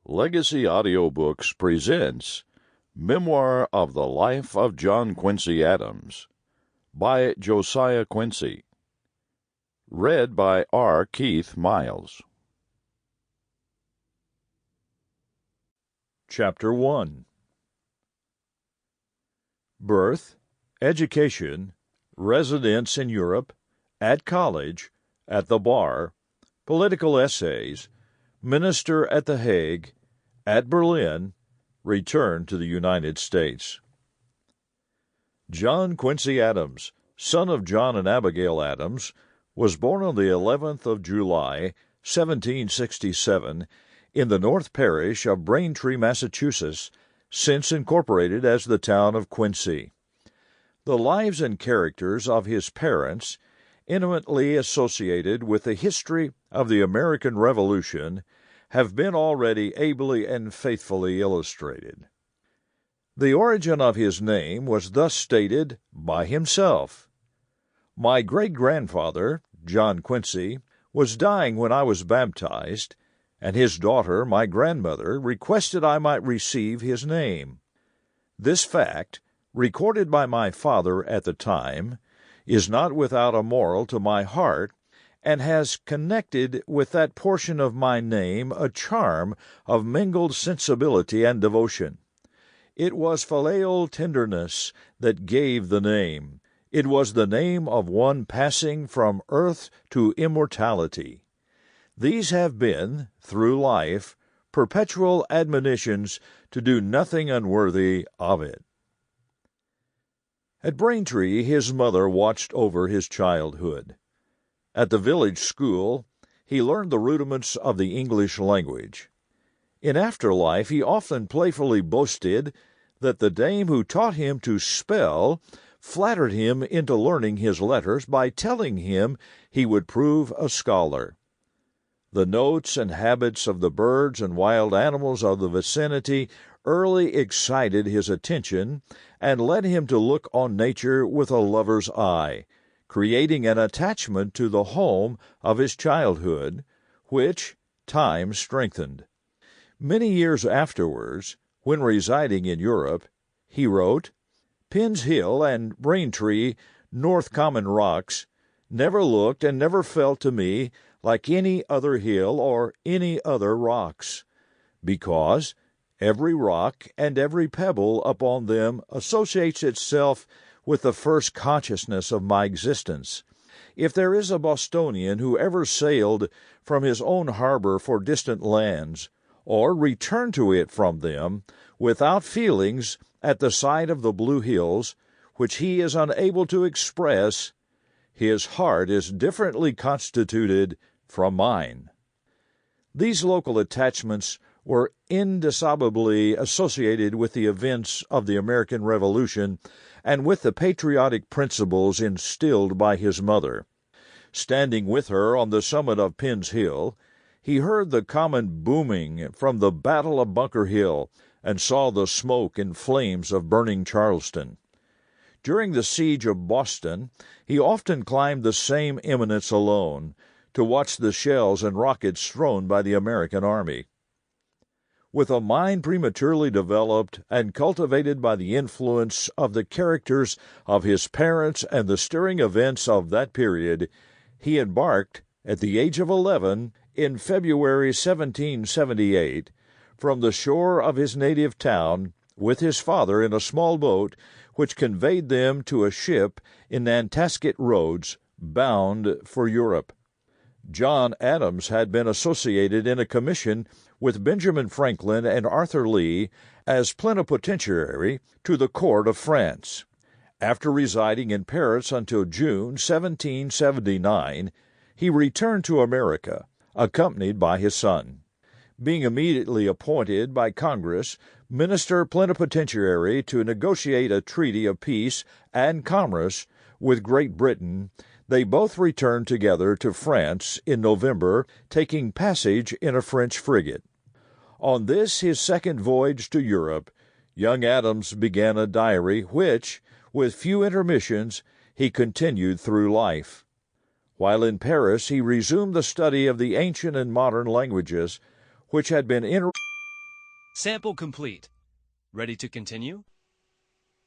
Legacy Audiobooks presents Memoir of the Life of John Quincy Adams by Josiah Quincy. Read by R. Keith Miles. Chapter 1. Birth, education, residence in Europe, at college, at the bar, political essays, minister at The Hague, at Berlin, return to the United States. John Quincy Adams, son of John and Abigail Adams, was born on the 11th of July, 1767, in the North Parish of Braintree, Massachusetts, since incorporated as the town of Quincy. The lives and characters of his parents, intimately associated with the history of the American Revolution, have been already ably and faithfully illustrated. The origin of his name was thus stated by himself. My great-grandfather, John Quincy, was dying when I was baptized, and his daughter, my grandmother, requested I might receive his name. This fact, recorded by my father at the time, is not without a moral to my heart, and has connected with that portion of my name a charm of mingled sensibility and devotion. It was filial tenderness that gave the name. It was the name of one passing from earth to immortality. These have been, through life, perpetual admonitions to do nothing unworthy of it. At Braintree, his mother watched over his childhood. At the village school, he learned the rudiments of the English language. In after life, he often playfully boasted that the dame who taught him to spell flattered him into learning his letters by telling him he would prove a scholar. The notes and habits of the birds and wild animals of the vicinity early excited his attention and led him to look on nature with a lover's eye, creating an attachment to the home of his childhood, which time strengthened. Many years afterwards, when residing in Europe, he wrote, "Penn's Hill and Braintree, North Common Rocks, never looked and never felt to me like any other hill or any other rocks, because every rock and every pebble upon them associates itself with the first consciousness of my existence. If there is a Bostonian who ever sailed from his own harbor for distant lands, or returned to it from them, without feelings at the sight of the blue hills, which he is unable to express, his heart is differently constituted from mine." These local attachments were indissolubly associated with the events of the American Revolution and with the patriotic principles instilled by his mother. Standing with her on the summit of Penn's Hill, he heard the common booming from the Battle of Bunker Hill and saw the smoke and flames of burning Charleston. During the siege of Boston, he often climbed the same eminence alone to watch the shells and rockets thrown by the American army. With a mind prematurely developed and cultivated by the influence of the characters of his parents and the stirring events of that period, he embarked, at the age of 11, in February 1778, from the shore of his native town, with his father in a small boat, which conveyed them to a ship in Nantasket Roads, bound for Europe. John Adams had been associated in a commission with Benjamin Franklin and Arthur Lee as plenipotentiary to the court of France. After residing in Paris until June 1779, he returned to America, accompanied by his son. Being immediately appointed by Congress minister plenipotentiary to negotiate a treaty of peace and commerce with Great Britain, they both returned together to France in November, taking passage in a French frigate. On this, his second voyage to Europe, young Adams began a diary which, with few intermissions, he continued through life. While in Paris, he resumed the study of the ancient and modern languages, which had been Sample complete. Ready to continue?